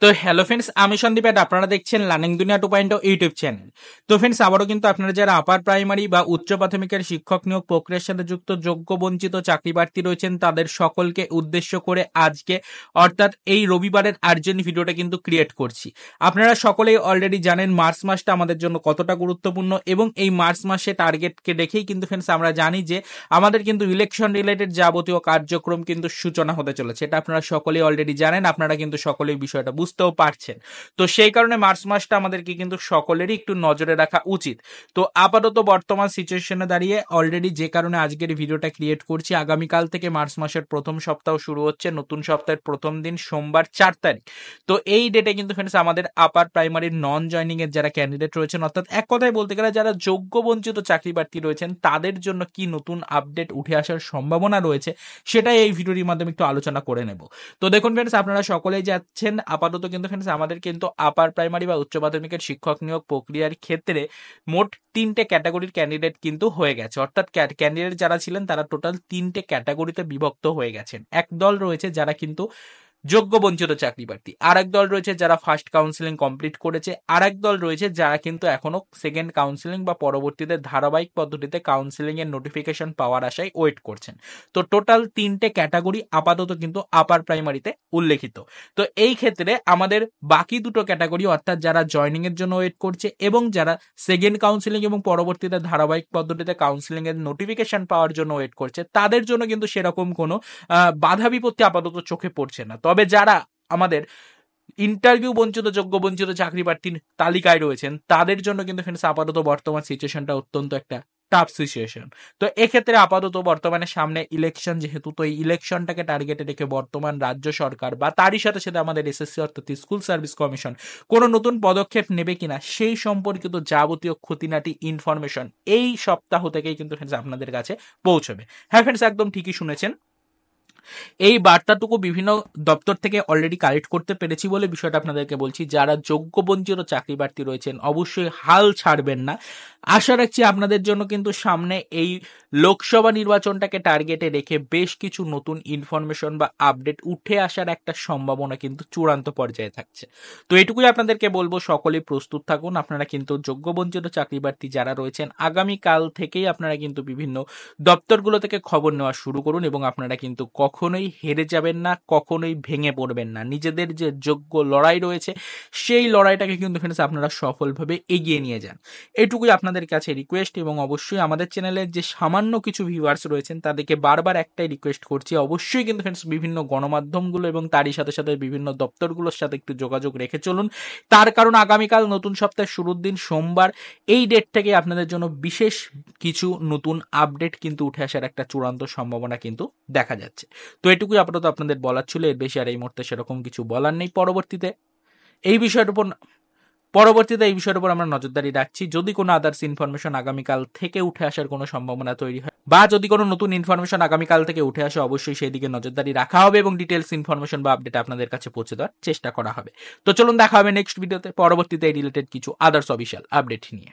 তো hello friends, আমি সন্দীপ আর আপনারা দেখছেন লার্নিং দুনিয়া 2.0 ইউটিউব চ্যানেল। তো ফ্রেন্ডস, আবারও কিন্তু আপনারা যারা আপার প্রাইমারি বা উচ্চ প্রাথমিকের শিক্ষক নিয়োগ প্রক্রিয়ার সাথে যুক্ত যোগ্য বঞ্চিত চাকরি প্রার্থী রয়েছেন, তাদের সকলকে উদ্দেশ্য করে আজকে অর্থাৎ এই রবিবারের আর্জেন্ট ভিডিওটা কিন্তু ক্রিয়েট করছি। আপনারা সকলেই অলরেডি জানেন মার্চ মাসটা আমাদের জন্য কতটা গুরুত্বপূর্ণ, এবং এই মার্চ মাসে টার্গেটকে দেখেই কিন্তু ফ্রেন্ডস আমরা জানি যে আমাদের কিন্তু ইলেকশন রিলেটেড যাবতীয় কার্যক্রম কিন্তু সূচনা হতে চলেছে। এটা আপনারা সকলেই অলরেডি জানেন, আপনারা কিন্তু সকলেই বিষয়টা বুঝতেও পারছেন। তো সেই কারণে মার্চ মাসটা আমাদেরকে কিন্তু সকলেরই একটু নজরে রাখা উচিত। তো আপাতত বর্তমান সিচুয়েশনে দাঁড়িয়ে অলরেডি যে কারণে আজকের ভিডিওটা ক্রিয়েট করছি, আগামীকাল থেকে মার্চ মাসের প্রথম সপ্তাহ শুরু হচ্ছে, নতুন সপ্তাহের প্রথম দিন সোমবার 4 তারিখ। তো এই ডেটে কিন্তু ফ্রেন্ডস আমাদের আপার প্রাইমারির নন জয়নিং এর যারা ক্যান্ডিডেট রয়েছেন, অর্থাৎ এক কথায় বলতে গেলে যারা যোগ্য বঞ্চিত চাকরি প্রার্থী রয়েছেন, তাদের জন্য কি নতুন আপডেট উঠে আসার সম্ভাবনা রয়েছে সেটাই এই ভিডিওর মাধ্যমে একটু আলোচনা করে নেব। তো দেখুন ফ্রেন্ডস, আপনারা সকলেই যাচ্ছেন আপাতত কিন্তু ফ্রেন্ডস আমাদের কিন্তু আপার প্রাইমারি বা উচ্চ প্রাথমিকের শিক্ষক নিয়োগ প্রক্রিয়ার ক্ষেত্রে মোট 3টে ক্যাটাগরির ক্যান্ডিডেট কিন্তু হয়ে গেছে। অর্থাৎ ক্যান্ডিডেট যারা ছিলেন তারা টোটাল 3টে ক্যাটাগরিতে বিভক্ত হয়ে গেছেন। এক দল রয়েছে যারা কিন্তু যোগ্য বঞ্চিত চাকরি প্রার্থী, আর এক দল রয়েছে যারা ফার্স্ট কাউন্সিলিং কমপ্লিট করেছে, আর এক দল রয়েছে যারা কিন্তু এখনো সেকেন্ড কাউন্সিলিং বা পরবর্তীতে ধারাবাহিক পদ্ধতিতে কাউন্সিলিং এর নোটিফিকেশন পাওয়ার আশায় ওয়েট করছেন। তো টোটাল 3টে ক্যাটাগরি আপাতত কিন্তু আপার প্রাইমারিতে উল্লেখিত। তো এই ক্ষেত্রে আমাদের বাকি দুটো ক্যাটাগরি, অর্থাৎ যারা জয়নিং এর জন্য ওয়েট করছে এবং যারা সেকেন্ড কাউন্সিলিং এবং পরবর্তীতে ধারাবাহিক পদ্ধতিতে কাউন্সিলিং এর নোটিফিকেশন পাওয়ার জন্য ওয়েট করছে, তাদের জন্য কিন্তু সেরকম কোনো বাধা বিপত্তি আপাতত চোখে পড়ছে না। তবে যারা আমাদের ইন্টারভিউ বঞ্চিত যোগ্য বঞ্চিত চাকরি প্রার্থীর তালিকায় রয়েছেন, তাদের জন্য কিন্তু ফ্রেন্ডস আপাতত বর্তমান সিচুয়েশনটা অত্যন্ত একটা টাফ সিচুয়েশন। তো এক্ষেত্রে আপাতত বর্তমানে সামনে ইলেকশন যেহেতু, তো এই ইলেকশনটাকে টার্গেটে রেখে বর্তমান রাজ্য সরকার বা তারই সাথে সাথে আমাদের এসএসসি অর্থাৎ স্কুল সার্ভিস কমিশন কোনো নতুন পদক্ষেপ নেবে কিনা সেই সম্পর্কিত যাবতীয় খুঁটিনাটি ইনফরমেশন এই সপ্তাহ থেকেই কিন্তু ফ্রেন্ডস আপনাদের কাছে পৌঁছবে। হ্যাঁ ফ্রেন্ডস, একদম ঠিকই শুনেছেন। এই বার্তাটুকু বিভিন্ন দপ্তর থেকে অলরেডি কালেক্ট করতে পেরেছি বলে বিষয়টা আপনাদেরকে বলছি। যারা যোগ্য বঞ্চিত চাকরি প্রার্থী রয়েছেন অবশ্যই হাল ছাড়বেন না। আশা রাখছি আপনাদের জন্য কিন্তু সামনে এই লোকসভা নির্বাচনটাকে টার্গেটে রেখে বেশ কিছু নতুন ইনফরমেশন বা আপডেট উঠে আসার একটা সম্ভাবনা কিন্তু চূড়ান্ত পর্যায়ে থাকছে। তো এটুকুই আপনাদেরকে বলবো, সকলেই প্রস্তুত থাকুন। আপনারা কিন্তু যোগ্য বঞ্চিত চাকরি প্রার্থী যারা রয়েছেন আগামীকাল থেকেই আপনারা কিন্তু বিভিন্ন দপ্তরগুলো থেকে খবর নেওয়া শুরু করুন, এবং আপনারা কিন্তু কখনোই হেরে যাবেন না, কখনোই ভেঙে পড়বেন না। নিজেদের যে যোগ্য লড়াই রয়েছে সেই লড়াইটাকে কিন্তু ফ্রেন্ডস আপনারা সফলভাবে এগিয়ে নিয়ে যান। এটুকুই আপনাদের কাছে রিকোয়েস্ট, এবং অবশ্যই আমাদের চ্যানেলের যে সামান্য কিছু ভিউয়ার্স রয়েছেন তাদেরকে বারবার একটাই রিকোয়েস্ট করছি, অবশ্যই কিন্তু ফ্রেন্ডস বিভিন্ন গণমাধ্যমগুলো এবং তারই সাথে সাথে বিভিন্ন দপ্তরগুলোর সাথে একটু যোগাযোগ রেখে চলুন। তার কারণ আগামীকাল নতুন সপ্তাহের শুরুর দিন সোমবার, এই ডেট থেকে আপনাদের জন্য বিশেষ কিছু নতুন আপডেট কিন্তু উঠে আসার একটা চূড়ান্ত সম্ভাবনা কিন্তু দেখা যাচ্ছে। তো এটুকুই আপাতত আপনাদের বলার ছিল, এর বেশি আর এই মুহূর্তে সেরকম কিছু বলার নেই। পরবর্তীতে এই বিষয়ের উপর আমরা নজরদারি রাখছি। যদি কোনো আদার্স ইনফরমেশন আগামীকাল থেকে উঠে আসার কোনো সম্ভাবনা তৈরি হয়, বা যদি কোনো নতুন ইনফরমেশন আগামীকাল থেকে উঠে আসে, অবশ্যই সেই দিকে নজরদারি রাখা হবে এবং ডিটেলস ইনফরমেশন বা আপডেট আপনাদের কাছে পৌঁছে দেওয়ার চেষ্টা করা হবে। তো চলুন দেখা হবে নেক্সট ভিডিওতে, পরবর্তীতে এই রিলেটেড কিছু আদার্স অফিসিয়াল আপডেট নিয়ে।